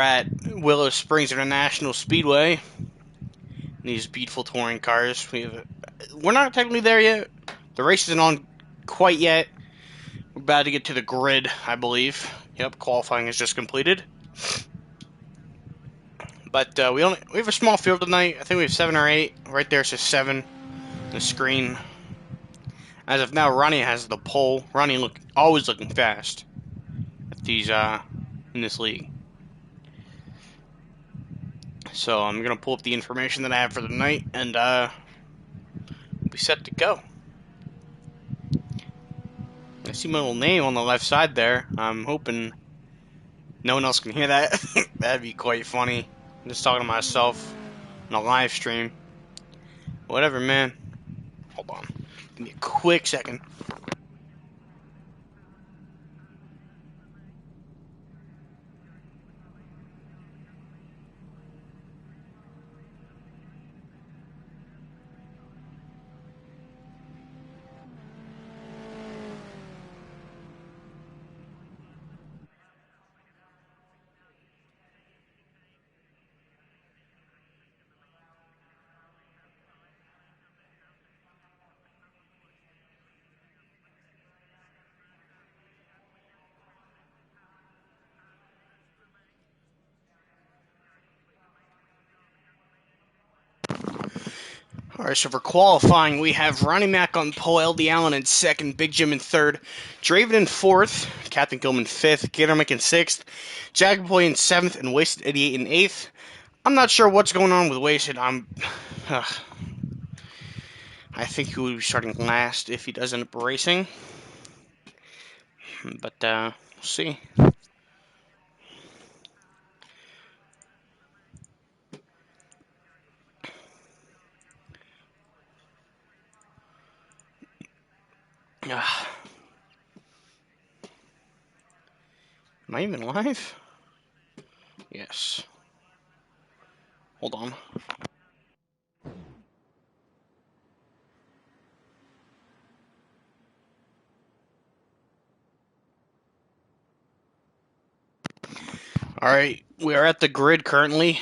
At Willow Springs International Speedway. These beautiful touring cars. We're not technically there yet. The race isn't on quite yet. We're about to get to the grid, I believe. Yep, qualifying is just completed. But we have a small field tonight. I think we have 7 or 8. Right there it says 7 on the screen. As of now, Ronnie has the pole. Ronnie always looking fast at these in this league. So I'm gonna pull up the information that I have for the night and be set to go. I see my little name on the left side there. I'm hoping no one else can hear that. That'd be quite funny. I'm just talking to myself on a live stream. Whatever, man. Hold on. Give me a quick second. Alright, so for qualifying, we have Ronnie Mack on pole, LD Allen in second, Big Jim in third, Draven in fourth, Captain Gilman fifth, Gatormick in sixth, Jack Boy in seventh, and Wasted 88 in eighth. I'm not sure what's going on with Wasted. I think he will be starting last if he does end up racing. But, we'll see. Am I even live? Yes. Hold on. Alright, we are at the grid currently.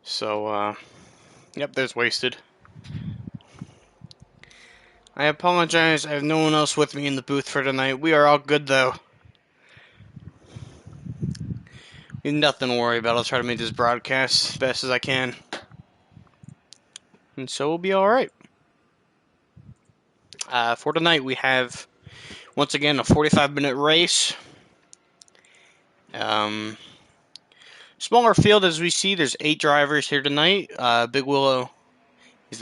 So, yep, there's Wasted. I apologize, I have no one else with me in the booth for tonight. We are all good, though. We have nothing to worry about. I'll try to make this broadcast as best as I can. And so we'll be alright. For tonight, we have, once again, a 45-minute race. Smaller field, as we see. There's 8 drivers here tonight. Big Willow is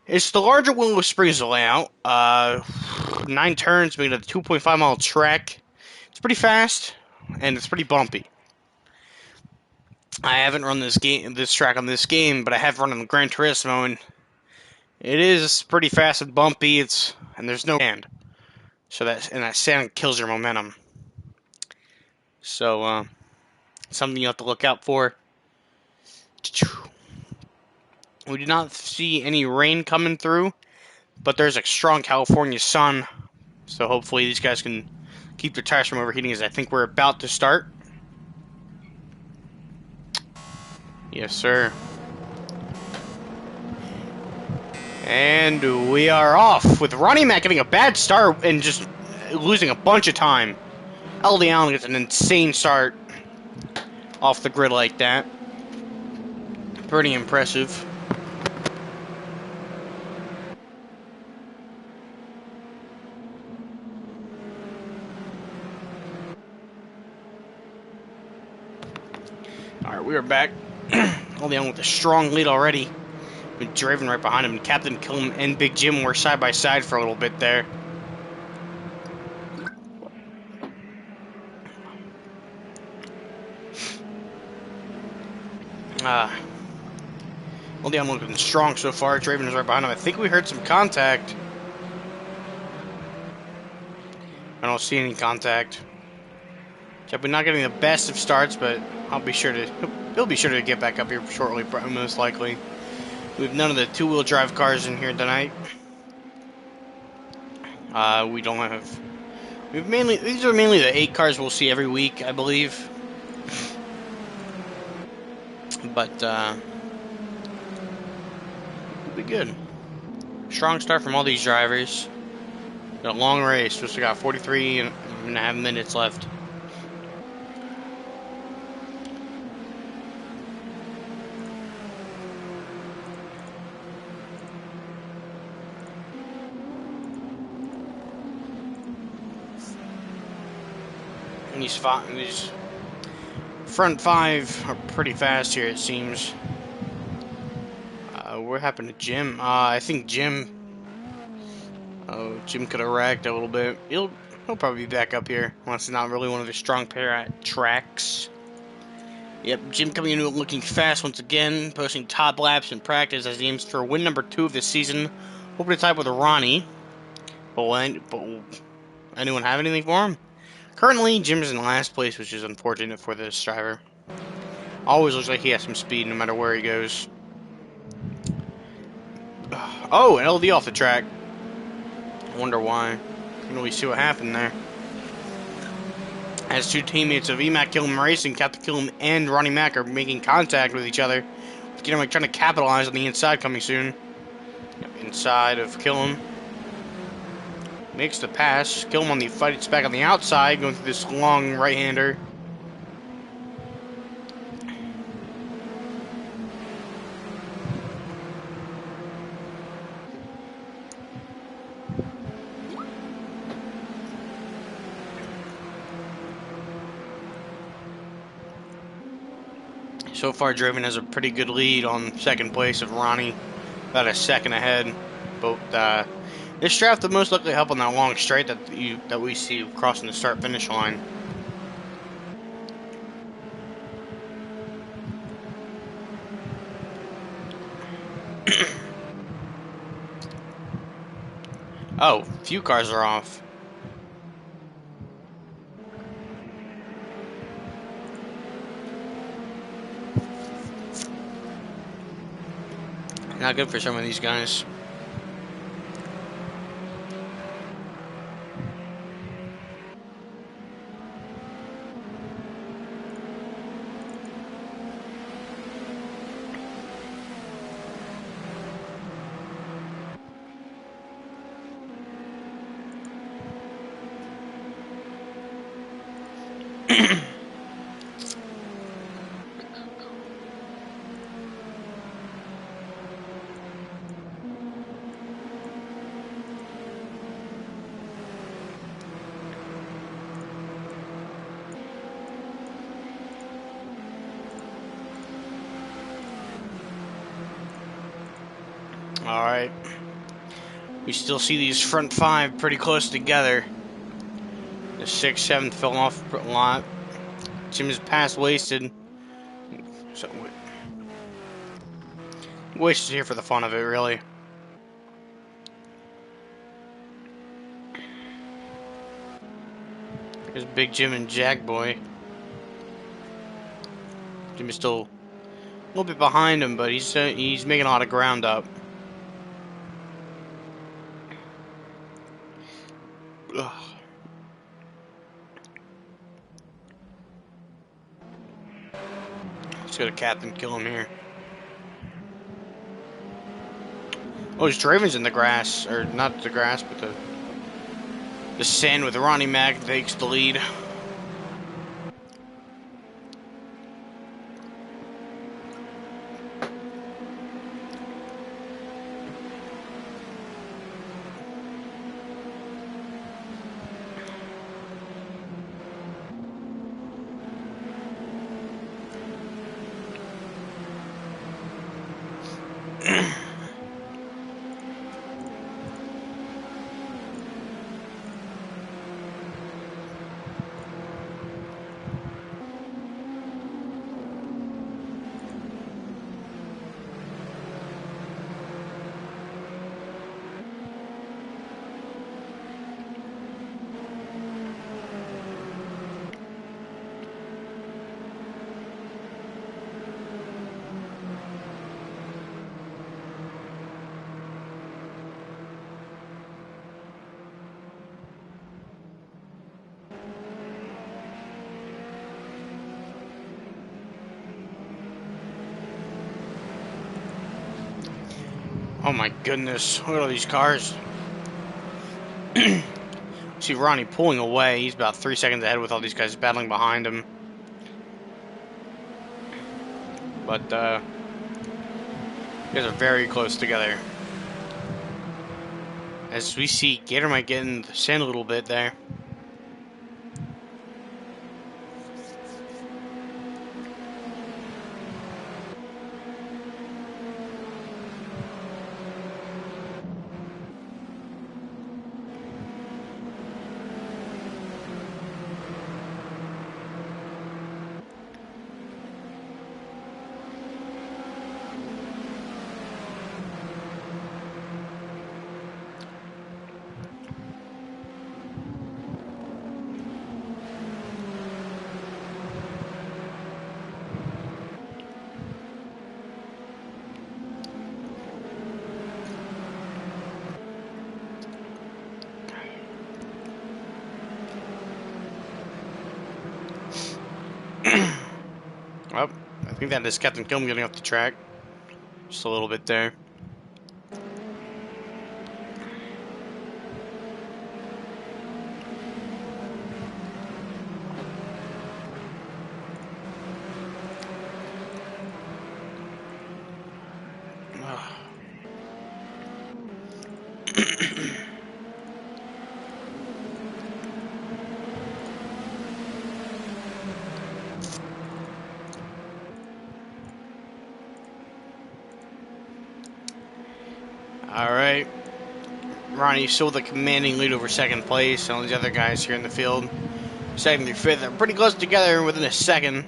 it's the larger Willow Springs layout. 9 turns, making it a 2.5-mile track. It's pretty fast, and it's pretty bumpy. I haven't run this track on this game, but I have run on Gran Turismo, and it is pretty fast and bumpy. And there's no sand, so that sand kills your momentum. So something you have to look out for. We do not see any rain coming through, but there's a strong California sun, so hopefully these guys can keep their tires from overheating, as I think we're about to start. Yes, sir. And we are off, with Ronnie Mack getting a bad start and just losing a bunch of time. LD Allen gets an insane start off the grid like that. Pretty impressive. Alright, we are back. LD Allen with a strong lead already. Been driven right behind him. Captain Killam and Big Jim were side by side for a little bit there. LD Allen looking strong so far. Draven is right behind him. I think we heard some contact. I don't see any contact. We're not getting the best of starts, but he'll be sure to get back up here shortly, most likely. We have none of the 2-wheel drive cars in here tonight. We don't have. These are mainly the 8 cars we'll see every week, I believe. But it'll be good. Strong start from all these drivers. Got a long race. Just got 43 and a half minutes left. And these front 5 are pretty fast here, it seems. What happened to Jim? I think Jim. Oh, Jim could have wrecked a little bit. He'll probably be back up here, unless it's not really one of his strong pair at tracks. Yep, Jim coming into it looking fast once again, posting top laps in practice as he aims for win number 2 of this season. Hoping to tie with Ronnie. But will anyone have anything for him? Currently, Jim is in last place, which is unfortunate for this driver. Always looks like he has some speed no matter where he goes. Oh, an LD off the track. I wonder why. Can we see what happened there? As 2 teammates of EMAC Killam Racing, Captain Killam and Ronnie Mack are making contact with each other. Trying to capitalize on the inside coming soon. Inside of Killam. Makes the pass. Killam on the fight. It's back on the outside, going through this long right-hander. So far, Draven has a pretty good lead on second place of Ronnie, about a second ahead. But this draft will most likely help on that long straight that we see crossing the start-finish line. Oh, few cars are off. Not good for some of these guys. Alright. We still see these front 5 pretty close together. The 6th, 7th fell off a lot. Jim is past wasted. So, wasted here for the fun of it, really. There's Big Jim and Jack Boy. Jim is still a little bit behind him, but he's making a lot of ground up. Ugh. Let's go to Captain Kill him here. Oh, his Draven's in the grass, or not the grass, but the sand with Ronnie Mack takes the lead. Oh my goodness, look at all these cars. See Ronnie pulling away. He's about 3 seconds ahead with all these guys battling behind him. But, you guys are very close together. As we see, Gator might get in the sand a little bit there. Well, I think that is Captain Kilm getting off the track. Just a little bit there. Alright. Ronnie still with a commanding lead over second place. And all these other guys here in the field, second through fifth, are pretty close together within a second.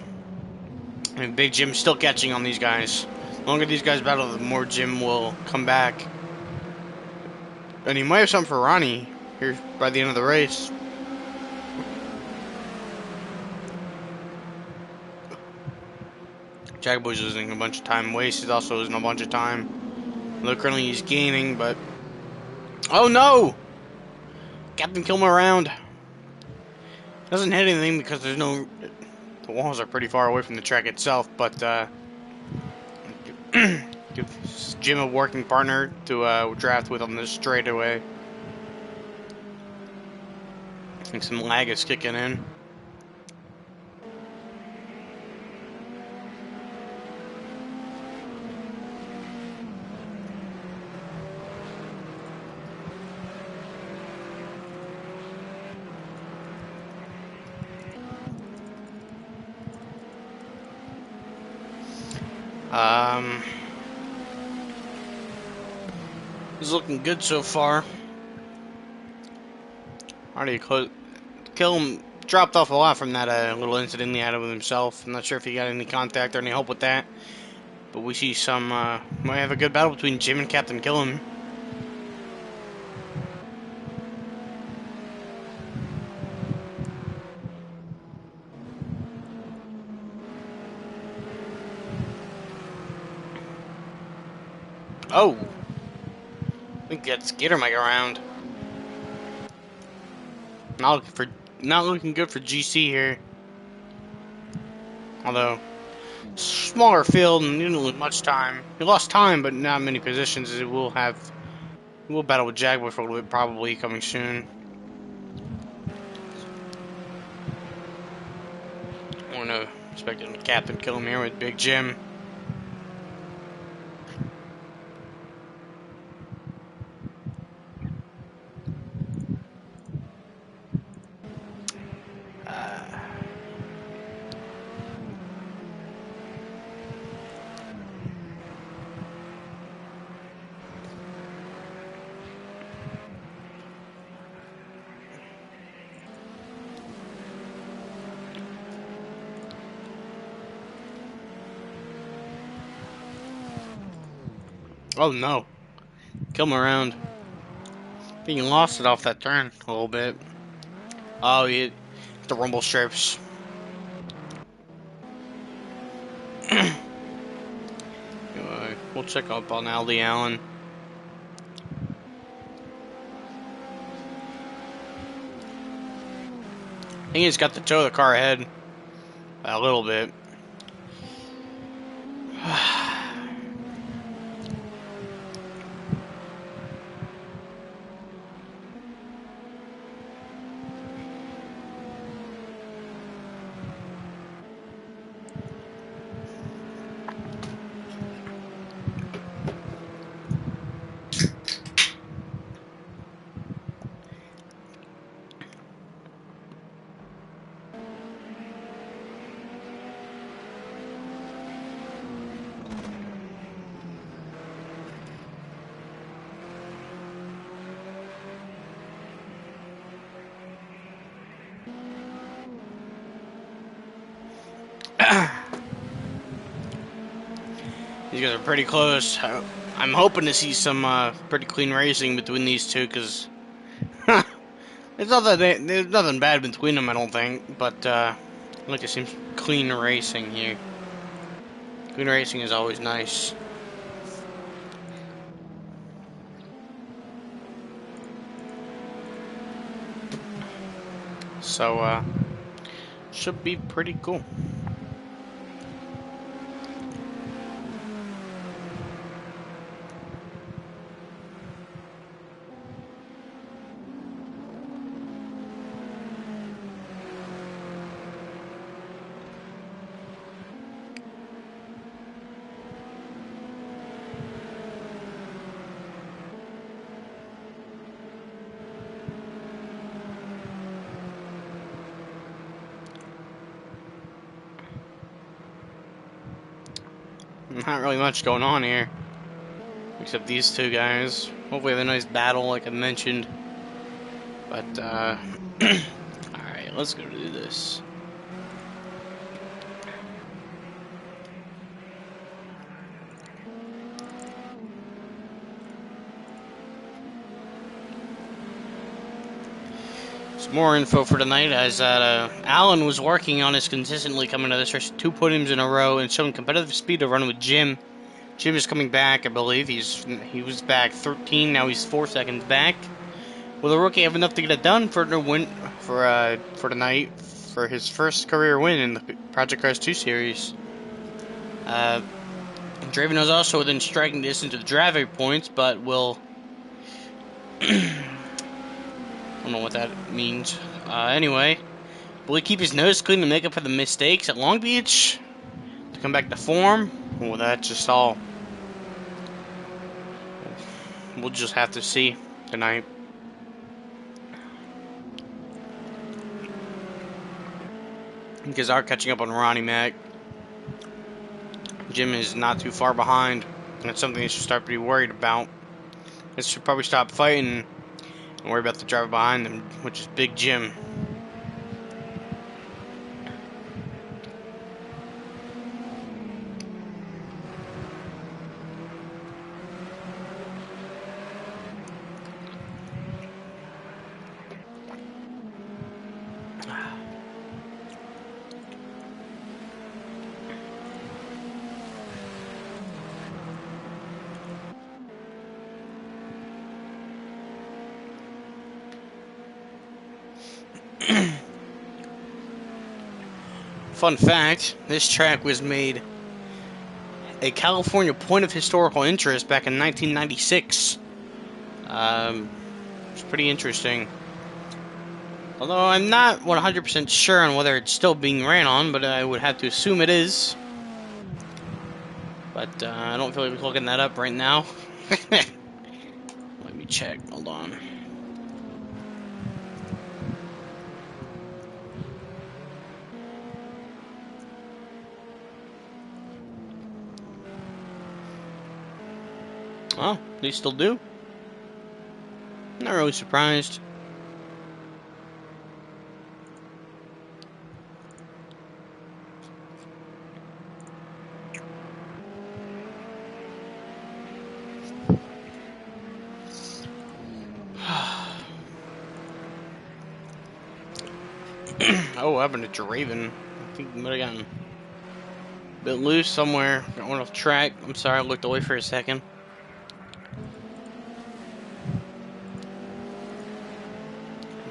And Big Jim's still catching on these guys. The longer these guys battle, the more Jim will come back. And he might have something for Ronnie here by the end of the race. Jackboy's losing a bunch of time. Waste is also losing a bunch of time. Look, currently he's gaining, but... Oh no! Captain Kilmer around. Doesn't hit anything because there's no... The walls are pretty far away from the track itself, but gives Jim a working partner to draft with on this straightaway. I think some lag is kicking in. He's looking good so far. Already close. Kilm dropped off a lot from that little incident he had with himself. I'm not sure if he got any contact or any help with that. But we see some, might have a good battle between Jim and Captain Kilm. Oh! I think that's Gator might go around. Not looking good for GC here. Although smaller field and didn't lose much time. He lost time, but not many positions. It will have. We'll battle with Jaguar for a little bit, probably coming soon. I want to expect him to Captain Kill him here with Big Jim. Oh no. Kill him around. I think he lost it off that turn a little bit. Oh, he hit the rumble strips. Anyway, we'll check up on Aldi Allen. I think he's got the toe of the car ahead a little bit. These guys are pretty close. I'm hoping to see some pretty clean racing between these two, because there's nothing bad between them, I don't think. But I'd like to see some clean racing here. Clean racing is always nice. So, should be pretty cool. Not really much going on here, except these two guys. Hopefully have a nice battle, like I mentioned. But, alright, let's go do this. Some more info for tonight, as Alan was working on his consistently coming to this race 2 podiums in a row and showing competitive speed to run with Jim. Jim is coming back, I believe. He was back 13, now he's 4 seconds back. Will the rookie have enough to get it done for the win for tonight for his first career win in the Project Cars 2 series? Draven is also within striking distance of the driving points, but will I don't know what that means. Anyway, will he keep his nose clean to make up for the mistakes at Long Beach to come back to form? Well, that's just all. We'll just have to see tonight. Because are catching up on Ronnie Mac. Jim is not too far behind, and that's something they should start to be worried about. They should probably stop fighting and worry about the driver behind them, which is Big Jim. Fun fact, this track was made a California point of historical interest back in 1996. It's pretty interesting. Although I'm not 100% sure on whether it's still being ran on, but I would have to assume it is. But I don't feel like looking that up right now. Let me check, hold on. Oh, they still do? Not really surprised. Oh, what happened to Draven? I think he might have gotten a bit loose somewhere. Got one off track. I'm sorry, I looked away for a second.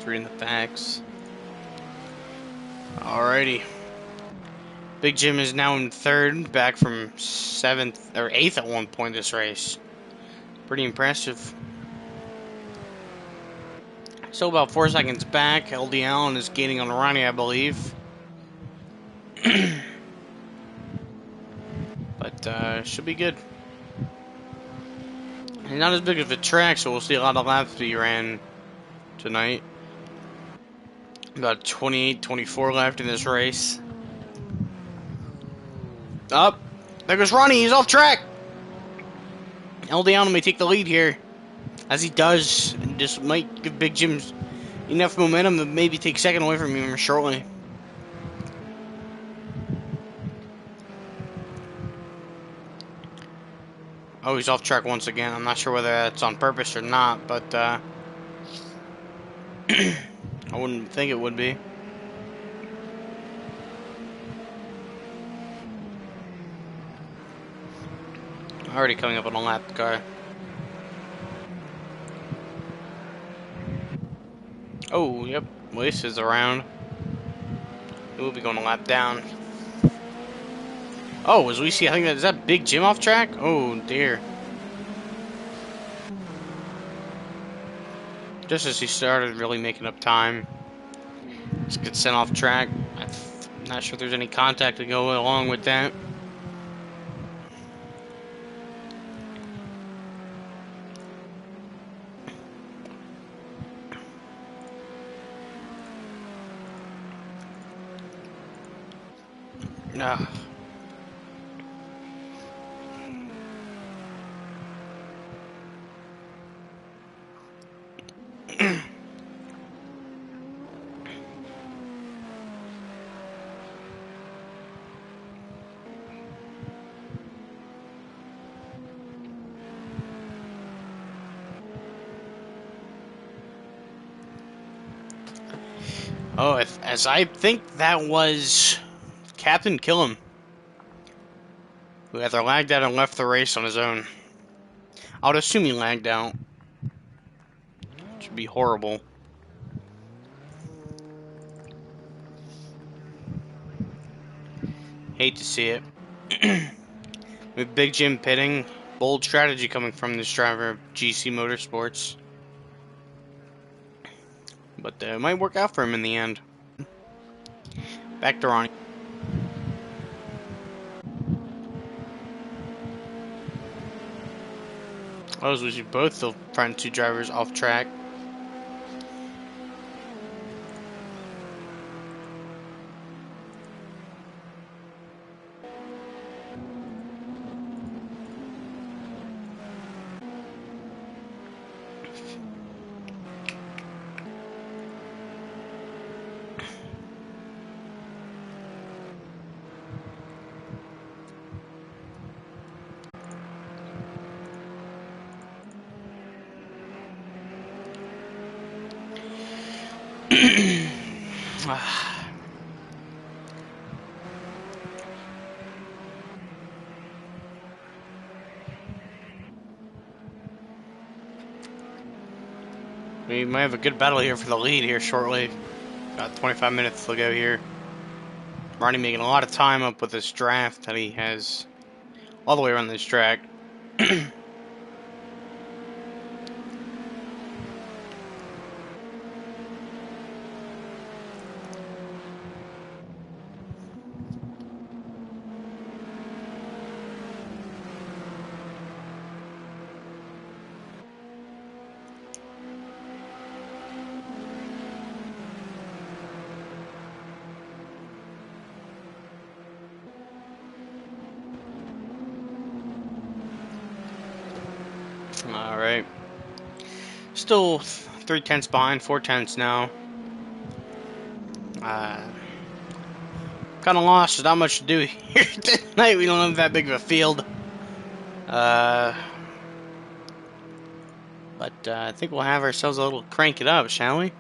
Reading the facts. Alrighty. Big Jim is now in third, back from 7th or 8th at one point this race. Pretty impressive. Still about 4 seconds back. LD Allen is gaining on Ronnie, I believe. But should be good. And not as big of a track, so we'll see a lot of laps to be ran tonight. About 28, 24 left in this race. Up. There goes Ronnie. He's off track. LD Allen may take the lead here. As he does, this might give Big Jim enough momentum to maybe take second away from him shortly. Oh, he's off track once again. I'm not sure whether that's on purpose or not, but I wouldn't think it would be. Already coming up on a lap car. Oh, yep. Waste is around. We'll be going a lap down. Oh, as we see, I think is that Big Jim off track? Oh, dear. Just as he started really making up time. Just get sent off track. I'm not sure if there's any contact to go along with that. Nah. Oh, as I think that was Captain Killam, who either lagged out and left the race on his own. I would assume he lagged out. Which would be horrible. Hate to see it. With Big Jim pitting, bold strategy coming from this driver of GC Motorsports. But it might work out for him in the end. Back to Ronnie. Oh, as we see both the front two drivers off track. We might have a good battle here for the lead here shortly. About 25 minutes to go here. Ronnie making a lot of time up with this draft that he has all the way around this track. Alright. Still 3/10 behind, 4/10 now. Kind of lost. There's not much to do here tonight. We don't have that big of a field. But I think we'll have ourselves a little crank it up, shall we?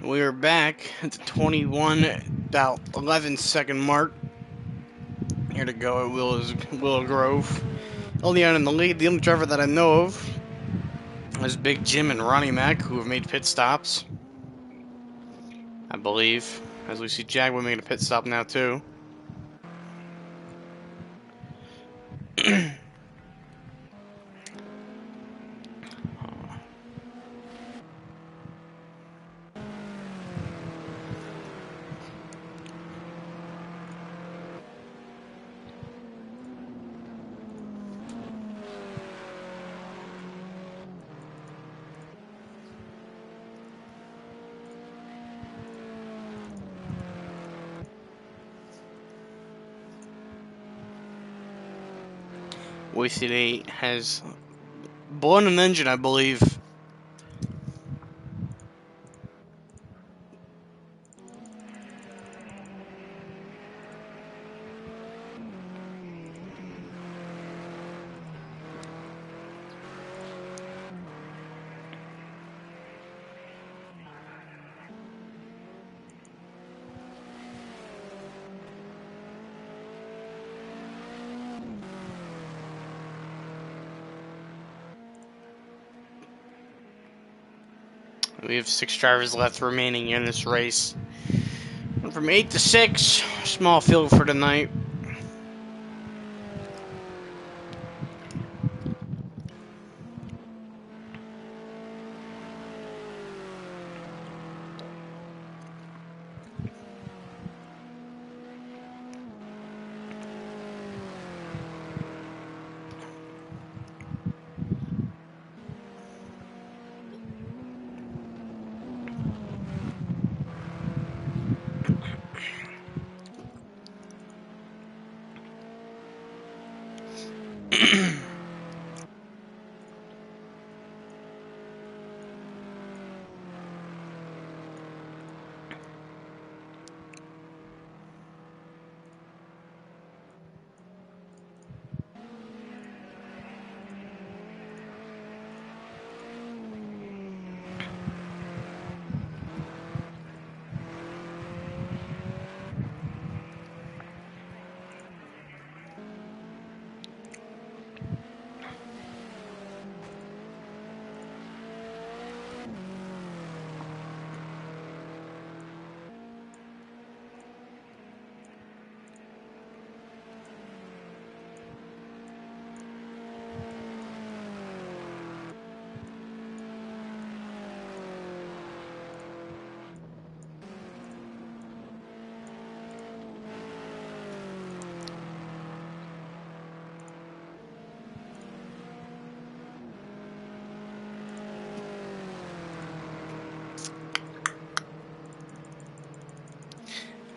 We are back at the 21, about 11-second mark. Here to go at Willow Grove. Leon in the lead. The only driver that I know of is Big Jim and Ronnie Mac, who have made pit stops, I believe. As we see Jaguar making a pit stop now, too. Wasted 8 has blown an engine, I believe. We have 6 drivers left remaining in this race. And from 8 to 6, small field for tonight.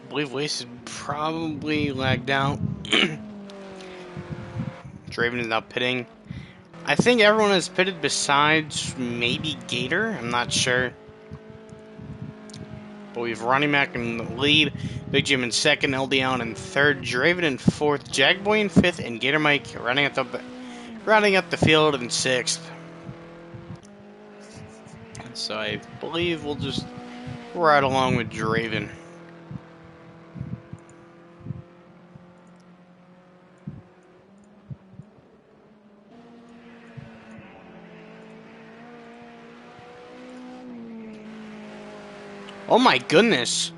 I believe Wasted probably lagged out. Draven is now pitting. I think everyone has pitted besides maybe Gator. I'm not sure. But we have Ronnie Mac in the lead, Big Jim in second, LD Allen in third, Draven in fourth, Jagboy in fifth, and Gator Mike rounding up the field in sixth. So I believe we'll just ride along with Draven. Oh my goodness.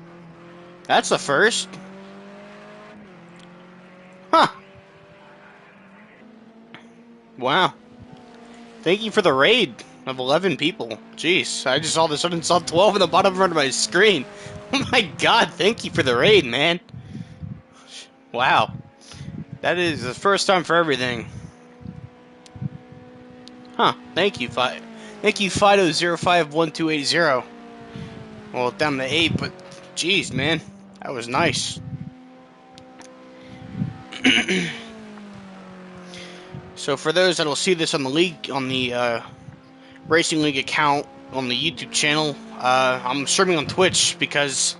That's the first. Huh. Wow. Thank you for the raid of 11 people. Jeez, I just all of a sudden saw 12 in the bottom part of my screen. Oh my god, thank you for the raid, man. Wow. That is the first time for everything. Huh. Thank you, Fido051280. Well, down to 8, but jeez, man, that was nice. So for those that'll see this on the Racing League account on the YouTube channel, I'm streaming on Twitch because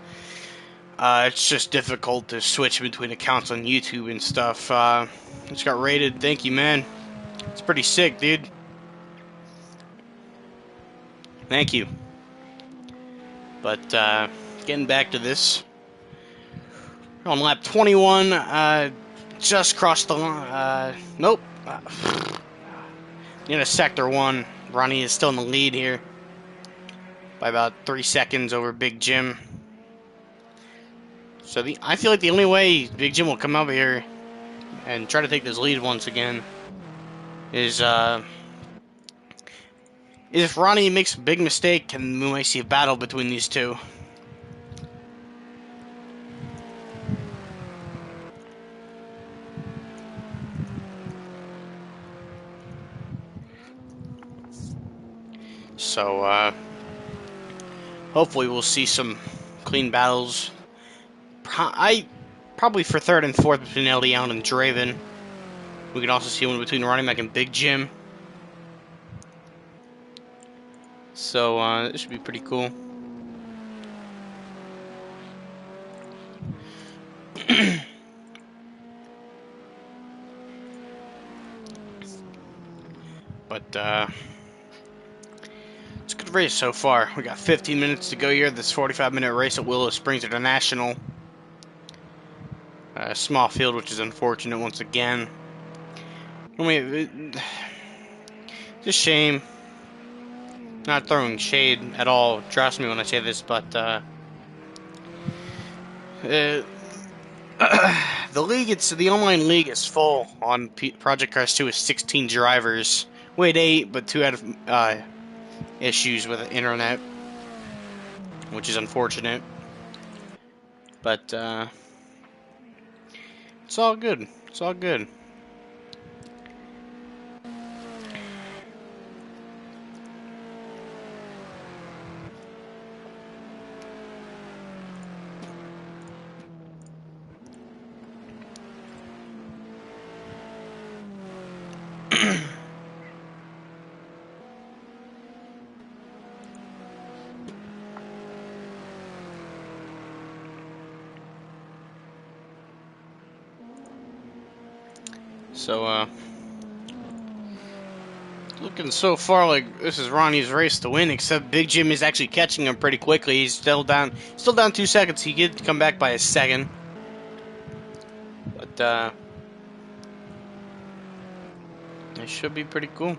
it's just difficult to switch between accounts on YouTube and stuff. Just got rated. Thank you, man. It's pretty sick, dude. Thank you. But getting back to this, on lap 21, just crossed the line. Nope. Into sector 1. Ronnie is still in the lead here by about 3 seconds over Big Jim. So I feel like the only way Big Jim will come over here and try to take this lead once again is if Ronnie makes a big mistake, and we might see a battle between these two. So, hopefully we'll see some clean battles. Probably for third and fourth between LD Allen and Draven. We can also see one between Ronnie Mac and Big Jim. So, this should be pretty cool. But, it's a good race so far. We got 15 minutes to go here. This 45-minute race at Willow Springs International. Small field, which is unfortunate once again. It's a shame. Not throwing shade at all. Trust me when I say this, but the league, the online league is full on Project Cars 2 with 16 drivers. We had 8, but 2 had issues with the internet, which is unfortunate. But it's all good. It's all good. So, looking so far like this is Ronnie's race to win, except Big Jim is actually catching him pretty quickly. He's still down 2 seconds. He did come back by a second. But, it should be pretty cool.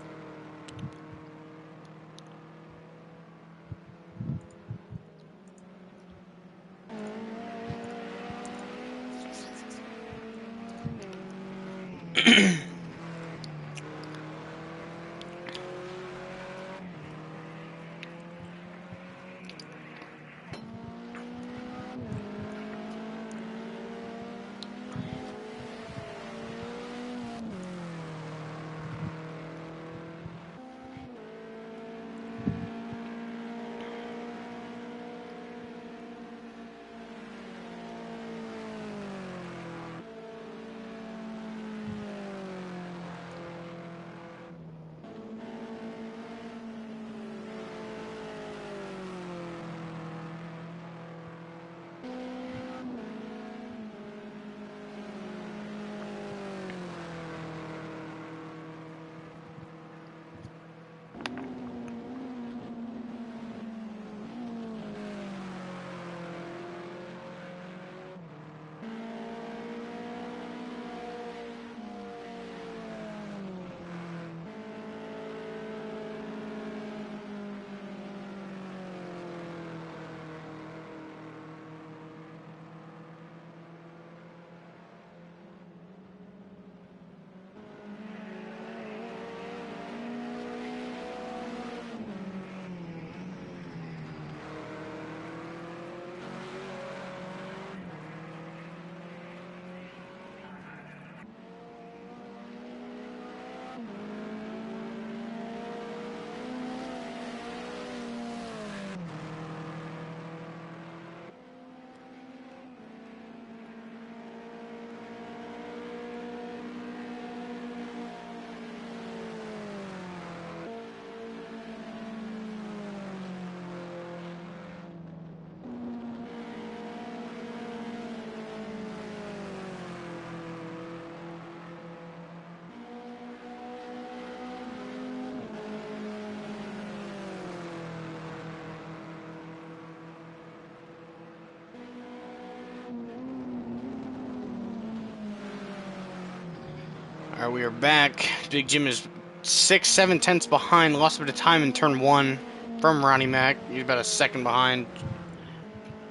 Alright, we are back. Big Jim is 6-7 tenths behind. Lost a bit of time in turn 1 from Ronnie Mac. He's about a second behind.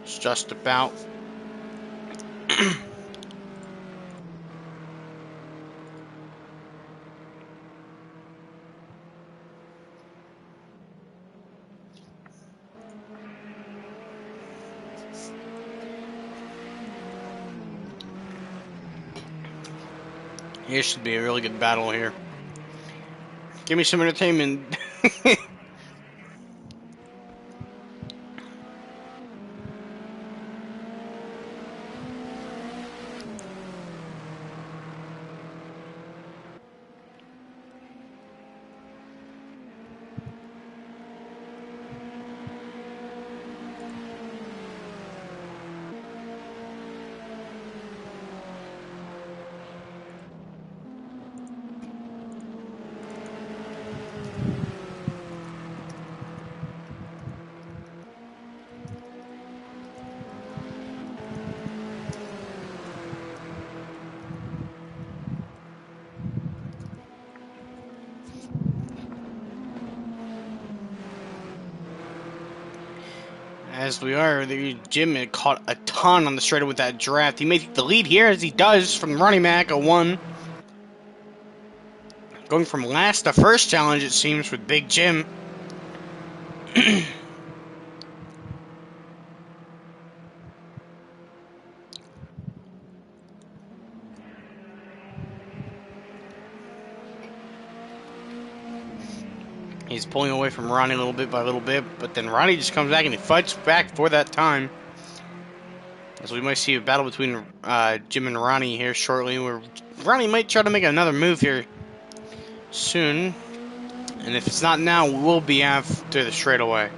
It's just about. Here should be a really good battle here. Give me some entertainment. As we are, Jim had caught a ton on the straightaway with that draft. He may take the lead here, as he does, from Ronnie Mac, a 1. Going from last to first challenge, it seems, with Big Jim. He's pulling away from Ronnie a little bit by little bit, but then Ronnie just comes back and he fights back for that time. As we might see a battle between Jim and Ronnie here shortly, where Ronnie might try to make another move here soon. And if it's not now, we will be after the straightaway.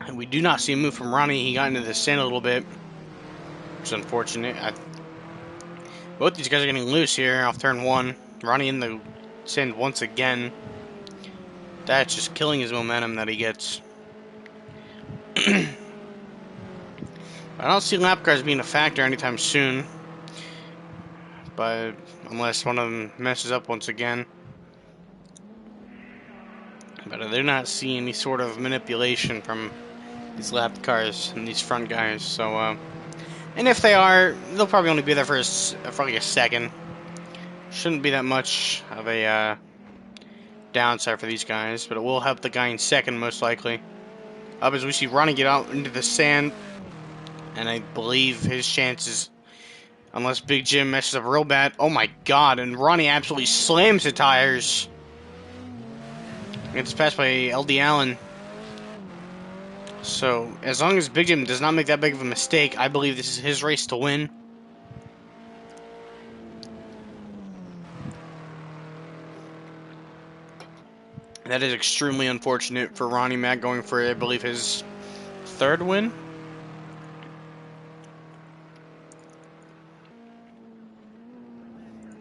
And we do not see a move from Ronnie. He got into the sand a little bit, which is unfortunate. Both these guys are getting loose here off turn 1. Ronnie in the sand once again. That's just killing his momentum that he gets. I don't see lap cars being a factor anytime soon. But unless one of them messes up once again. But I do not see any sort of manipulation from these lap cars and these front guys. So, and if they are, they'll probably only be there for like a second. Shouldn't be that much of a downside for these guys, but it will help the guy in second most likely. Up as we see Ronnie get out into the sand, and I believe his chances, unless Big Jim messes up real bad. Oh my god, and Ronnie absolutely slams the tires. Gets passed by LD Allen. So, as long as Big Jim does not make that big of a mistake, I believe this is his race to win. That is extremely unfortunate for Ronnie Mac going for, I believe, his 3rd win.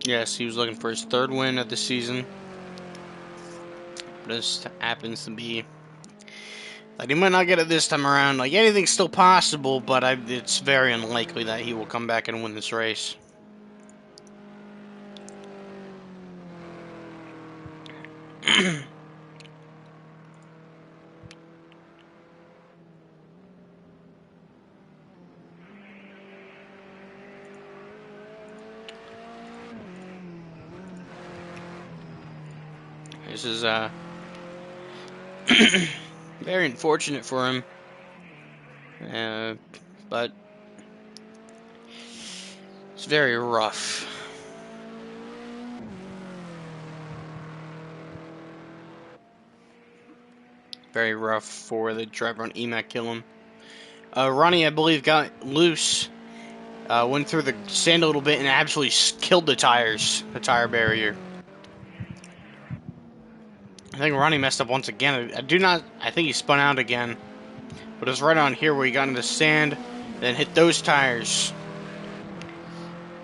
Yes, he was looking for his 3rd win of the season. This happens to be that he might not get it this time around. Like, anything's still possible, but it's very unlikely that he will come back and win this race. This is very unfortunate for him, but it's very rough. Very rough for the driver on EMAC Killam. Ronnie, I believe, got loose Went through the sand a little bit and absolutely killed the tire barrier. I think Ronnie messed up once again. I think he spun out again. But it was right on here where he got into the sand, then hit those tires.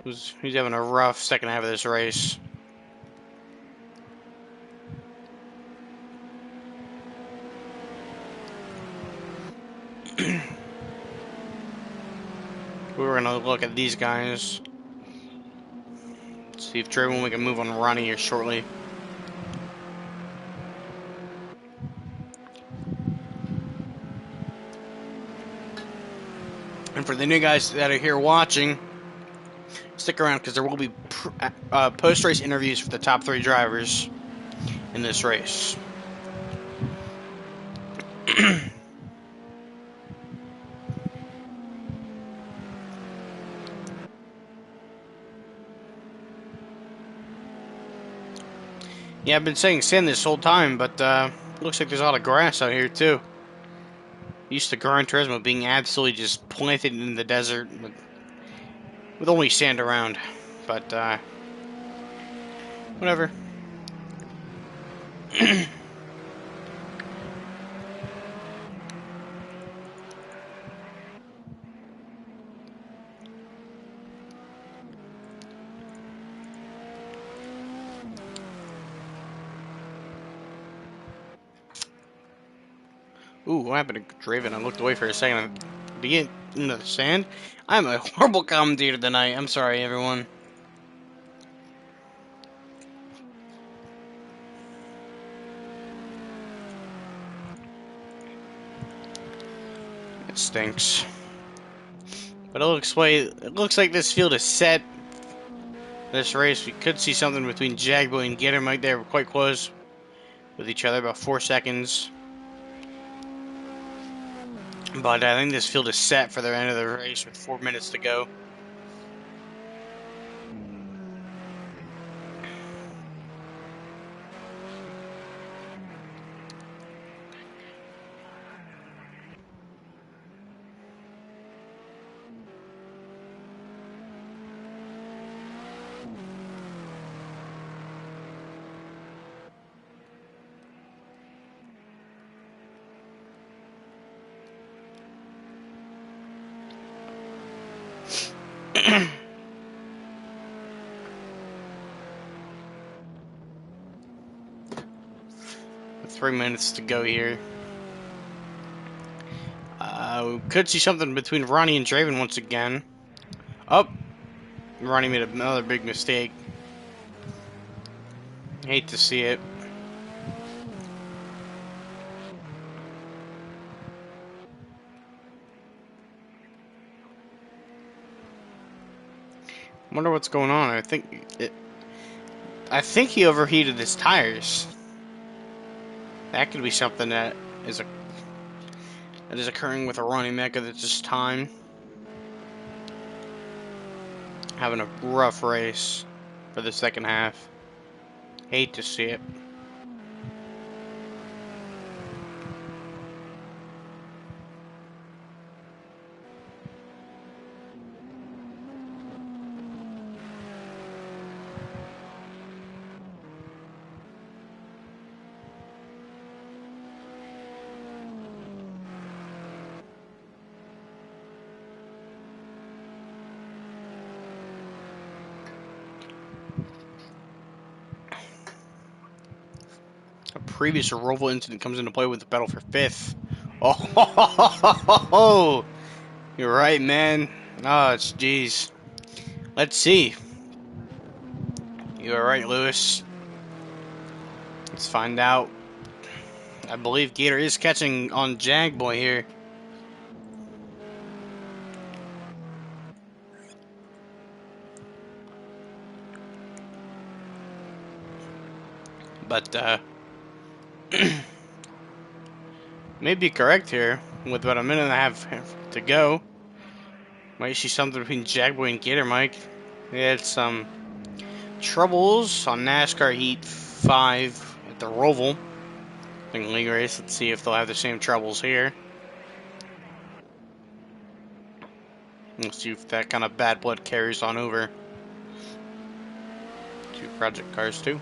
He's having a rough second half of this race. We were going to look at these guys. See if Draven will make a move on Ronnie here shortly. And for the new guys that are here watching, stick around because there will be post-race interviews for the top 3 drivers in this race. Yeah, I've been saying sand this whole time, but looks like there's a lot of grass out here too. Used to Gran Turismo being absolutely just planted in the desert with only sand around, but whatever. Ooh, what happened to Draven? I looked away for a second. Did he get into the sand? I'm a horrible commentator tonight. I'm sorry, everyone. It stinks. But it looks like this field is set. This race, we could see something between Jagboy and Gator Mike there. We're quite close with each other, about 4 seconds. But I think this field is set for the end of the race with 4 minutes to go. With 3 minutes to go here. We could see something between Ronnie and Draven once again. Oh! Ronnie made another big mistake. Hate to see it. Wonder what's going on. I think he overheated his tires. That could be something that is occurring with a Ronnie Mecha at this time. Having a rough race for the second half. Hate to see it. A previous Roval incident comes into play with the battle for 5th. Oh, you're right, man. Oh, it's jeez. Let's see. You are right, Lewis. Let's find out. I believe Gator is catching on Jagboy here. But, may be correct here. With about a minute and a half to go. Might see something between Jagboy and Gator Mike. We had some troubles on NASCAR Heat 5 at the Roval League race. Let's see if they'll have the same troubles here. Let's see if that kind of bad blood carries on over to Project Cars 2.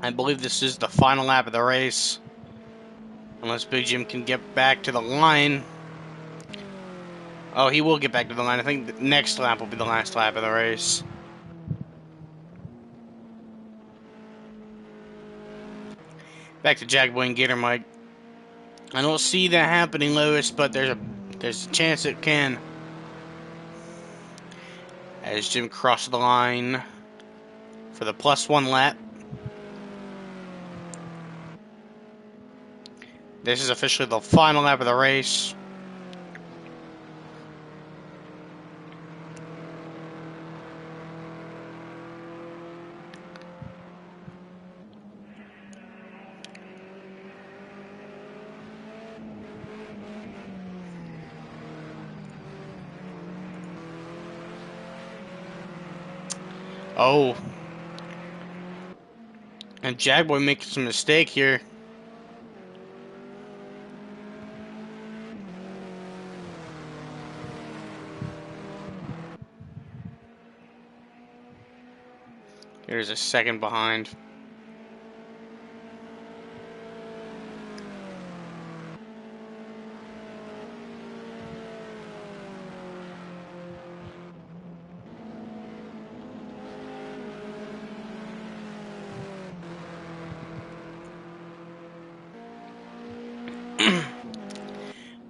I believe this is the final lap of the race. Unless Big Jim can get back to the line. Oh, he will get back to the line. I think the next lap will be the last lap of the race. Back to Jackboy and Gator Mike. I don't see that happening, Lewis, but there's a chance it can. As Jim crosses the line for the +1 lap. This is officially the final lap of the race. Oh. And Jackboy making some mistake here. Here's a second behind.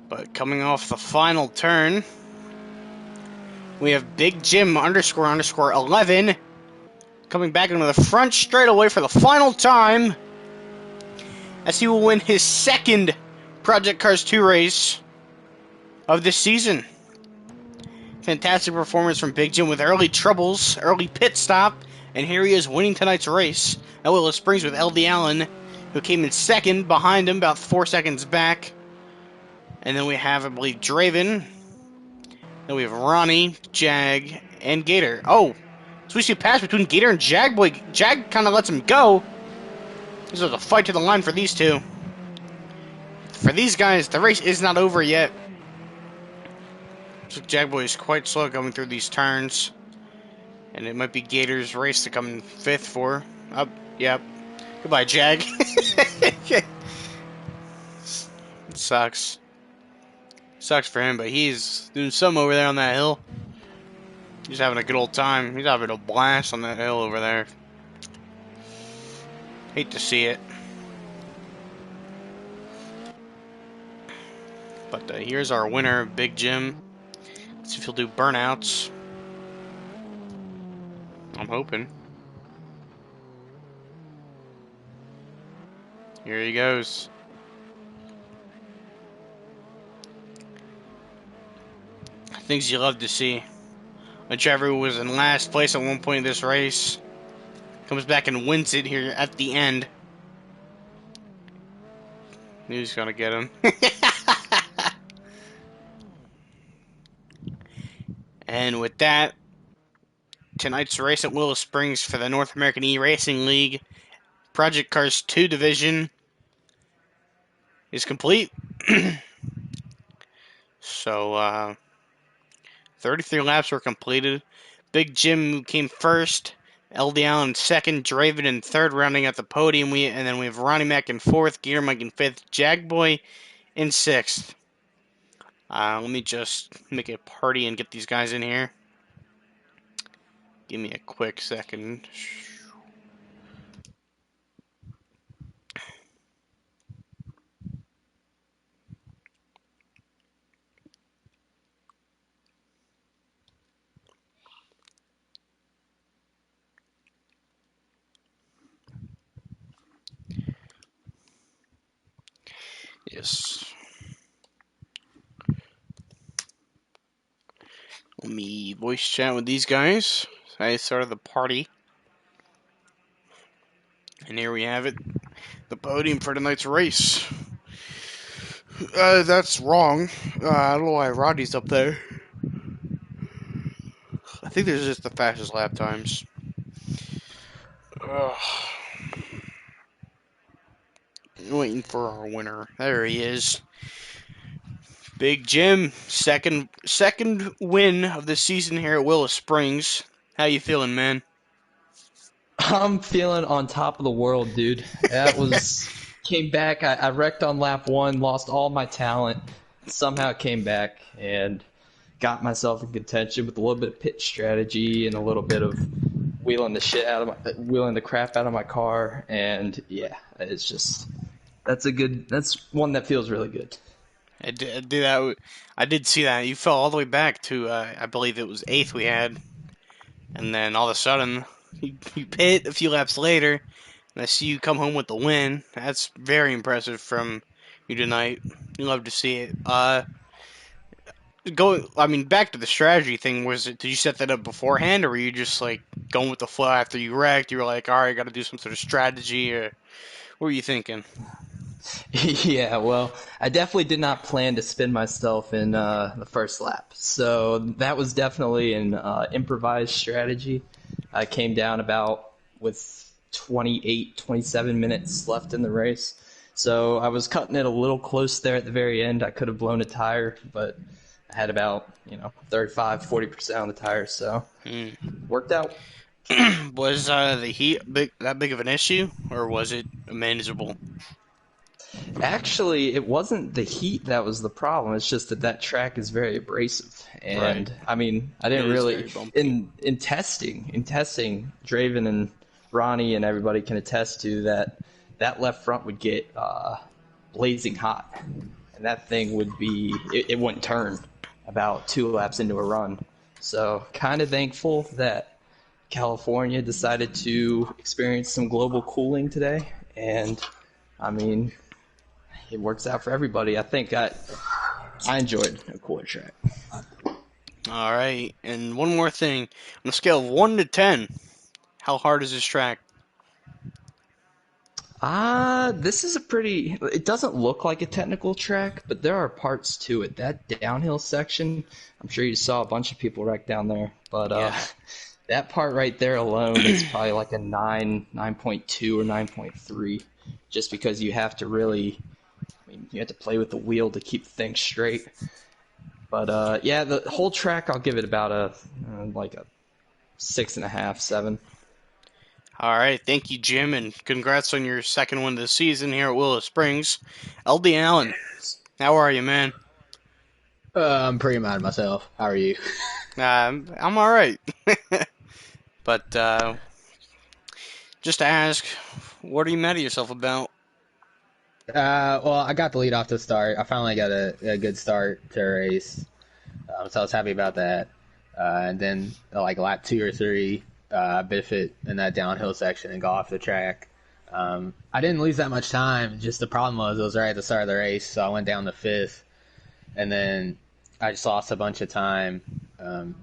But coming off the final turn, we have Big Jim __11 coming back into the front straightaway for the final time, as he will win his second Project Cars 2 race of this season. Fantastic performance from Big Jim with early troubles, early pit stop, and here he is winning tonight's race at Willow Springs with LD Allen, who came in second, behind him about 4 seconds back. And then we have, I believe, Draven. Then we have Ronnie, Jag, and Gator. Oh, so we see a pass between Gator and Jag. Boy, Jag kind of lets him go. This is a fight to the line for these two. For these guys, the race is not over yet. So Jagboy is quite slow coming through these turns. And it might be Gator's race to come in 5th for. Up, yep. Goodbye, Jag. It sucks. Sucks for him, but he's doing some over there on that hill. He's having a good old time. He's having a blast on that hill over there. Hate to see it. But here's our winner, Big Jim. Let's see if he'll do burnouts. I'm hoping. Here he goes. Things you love to see. A driver who was in last place at one point in this race comes back and wins it here at the end. Knew he's gonna get him. And with that, tonight's race at Willow Springs for the North American E-Racing League Project Cars 2 division is complete. So, 33 laps were completed. Big Jim came first, LD Allen second, Draven in third, rounding out the podium. And then we have Ronnie Mac in fourth, Gator Mike in fifth, Jagboy in sixth. Let me just make a party and get these guys in here. Give me a quick second. Yes. Let me voice chat with these guys. I started the party. And here we have it. The podium for tonight's race. That's wrong. I don't know why Rodney's up there. I think there's just the fastest lap times. Ugh. Waiting for our winner. There he is. Big Jim, second win of the season here at Willow Springs. How you feeling, man? I'm feeling on top of the world, dude. That was came back. I wrecked on lap one, lost all my talent. Somehow came back and got myself in contention with a little bit of pit strategy and a little bit of wheeling the crap out of my car. And yeah, it's just that's one that feels really good. I did see that. You fell all the way back to, I believe it was 8th we had. And then all of a sudden, you pit a few laps later, and I see you come home with the win. That's very impressive from you tonight. You love to see it. Back to the strategy thing. Did you set that up beforehand, or were you just like going with the flow after you wrecked? You were like, all right, I got to do some sort of strategy, or what were you thinking? Yeah, well, I definitely did not plan to spin myself in the first lap. So that was definitely an improvised strategy. I came down about with 28, 27 minutes left in the race. So I was cutting it a little close there at the very end. I could have blown a tire, but I had about, 35, 40% on the tire, so worked out. Was the heat that big of an issue, or was it manageable? Actually, it wasn't the heat that was the problem. It's just that track is very abrasive, Right. and I mean, I It didn't is really very bumpy. in testing, Draven and Ronnie and everybody can attest to that left front would get blazing hot, and that thing would be it wouldn't turn about 2 laps into a run. So, kind of thankful that California decided to experience some global cooling today, and I mean it works out for everybody. I think I enjoyed a cooler track. All right, and one more thing. On a scale of 1 to 10, how hard is this track? This is a pretty. It doesn't look like a technical track, but there are parts to it. That downhill section, I'm sure you saw a bunch of people wreck down there, but Yeah. that part right there alone is probably like a 9.2 or 9.3, just because you have to really. I mean, you have to play with the wheel to keep things straight. But yeah, the whole track I'll give it about like a 6.5, 7. All right, thank you, Jim, and congrats on your second win this season here at Willow Springs. LD Allen, how are you, man? I'm pretty mad at myself. How are you? I'm all right. But just to ask, what are you mad at yourself about? Well, I got the lead off to start. I finally got a good start to a race, so I was happy about that. And then like lap 2 or 3, I biff it in that downhill section and go off the track. I didn't lose that much time. Just the problem was it was right at the start of the race, so I went down to 5th, and then I just lost a bunch of time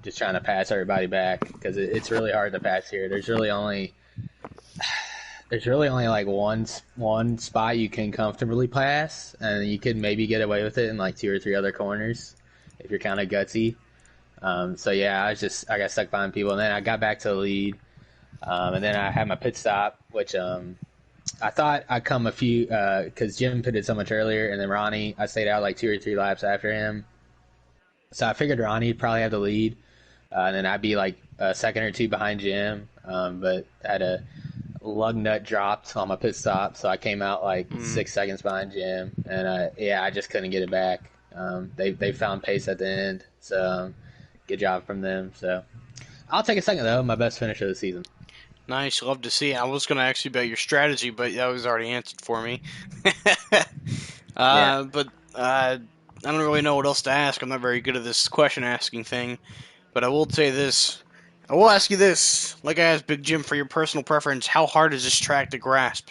just trying to pass everybody back because it's really hard to pass here. There's really only like one spot you can comfortably pass, and you could maybe get away with it in like 2 or 3 other corners if you're kind of gutsy. So yeah, I got stuck behind people, and then I got back to the lead, and then I had my pit stop, which I thought I'd come a few because Jim pitted so much earlier, and then Ronnie, I stayed out like 2 or 3 laps after him, so I figured Ronnie'd probably have the lead, and then I'd be like a second or two behind Jim, but I had a lug nut dropped on my pit stop, so I came out like 6 seconds behind Jim, and I just couldn't get it back. They found pace at the end, so good job from them. So I'll take a second though, my best finish of the season. Nice, love to see. I was going to ask you about your strategy, but that was already answered for me. Yeah. But I don't really know what else to ask. I'm not very good at this question asking thing. But I will say this. I will ask you this. Like I asked Big Jim for your personal preference, how hard is this track to grasp?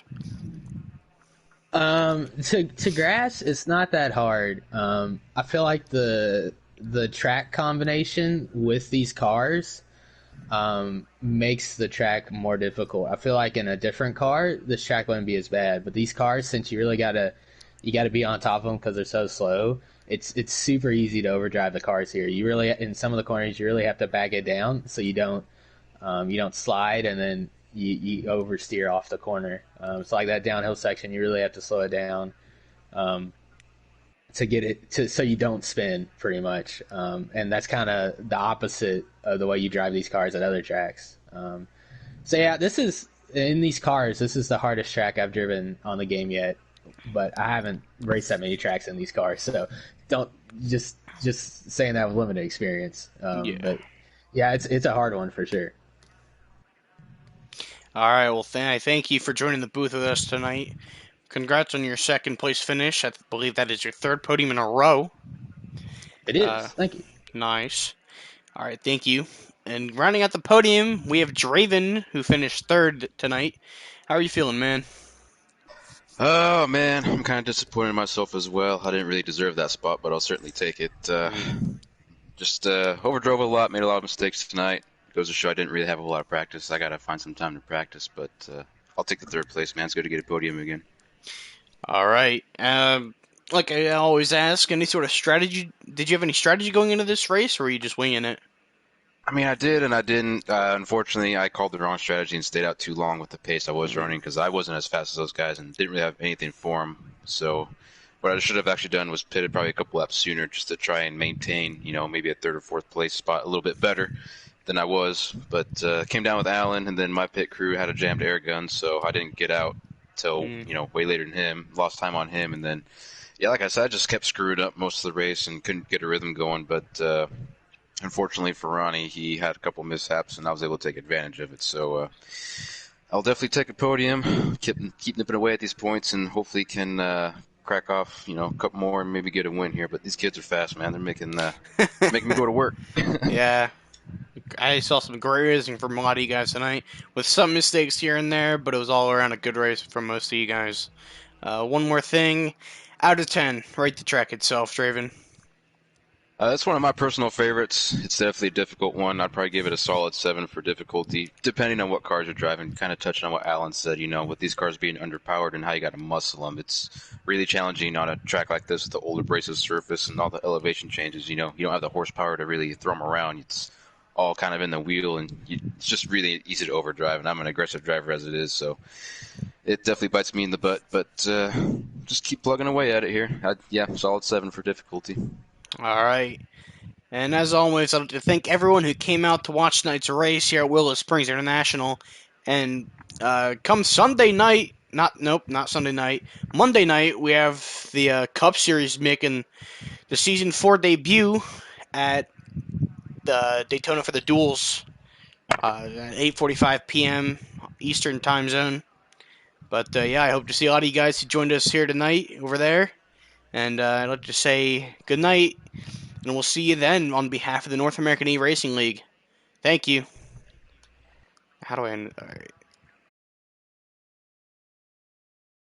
To grass, it's not that hard. I feel like the track combination with these cars makes the track more difficult. I feel like in a different car, this track wouldn't be as bad. But these cars, since you really gotta you got to be on top of them because they're so slow. It's super easy to overdrive the cars here. You really in some of the corners you really have to back it down so you don't slide and then you oversteer off the corner. So like that downhill section, you really have to slow it down um, to get it to so you don't spin pretty much. And that's kind of the opposite of the way you drive these cars at other tracks. So yeah, this is in these cars. This is the hardest track I've driven on the game yet, but I haven't raced that many tracks in these cars, so don't just saying that with limited experience. But yeah, it's a hard one for sure. All right, well, I thank you for joining the booth with us tonight. Congrats on your second place finish. I believe that is your third podium in a row. It is. Thank you. Nice. All right, thank you. And rounding out the podium, we have Draven, who finished third tonight. How are you feeling, man? Oh, man, I'm kind of disappointed in myself as well. I didn't really deserve that spot, but I'll certainly take it. Just overdrove a lot, made a lot of mistakes tonight. Goes to show I didn't really have a lot of practice. I got to find some time to practice, but I'll take the third place, man. It's good to get a podium again. All right. Like I always ask, any sort of strategy? Did you have any strategy going into this race, or were you just winging it? I mean, I did and I didn't. Unfortunately, I called the wrong strategy and stayed out too long with the pace I was running because I wasn't as fast as those guys and didn't really have anything for them. So what I should have actually done was pitted probably a couple laps sooner just to try and maintain, maybe a third or fourth place spot a little bit better than I was. But came down with Allen, and then my pit crew had a jammed air gun, so I didn't get out till, way later than him. Lost time on him, and then, yeah, like I said, I just kept screwing up most of the race and couldn't get a rhythm going. But unfortunately for Ronnie, he had a couple mishaps, and I was able to take advantage of it. So I'll definitely take a podium, keep nipping away at these points, and hopefully can crack off, a couple more and maybe get a win here. But these kids are fast, man. They're making me go to work. Yeah. I saw some great racing from a lot of you guys tonight, with some mistakes here and there, but it was all around a good race from most of you guys. One more thing. Out of 10, rate the track itself, Draven. That's one of my personal favorites. It's definitely a difficult one. I'd probably give it a solid 7 for difficulty, depending on what cars you're driving. Kind of touching on what Alan said, with these cars being underpowered and how you got to muscle them. It's really challenging on a track like this with the old abrasive surface and all the elevation changes. You don't have the horsepower to really throw them around. It's all kind of in the wheel, and it's just really easy to overdrive. And I'm an aggressive driver as it is, so it definitely bites me in the butt. But just keep plugging away at it here. Solid 7 for difficulty. All right. And as always, I'd like to thank everyone who came out to watch tonight's race here at Willow Springs International. And come Sunday night, not Sunday night, Monday night, we have the Cup Series making the Season 4 debut at the Daytona for the Duels at 8:45 p.m. Eastern Time Zone. But I hope to see a lot of you guys who joined us here tonight over there. And I'd like to say good night, and we'll see you then on behalf of the North American E-Racing League. Thank you. How do I end? All right.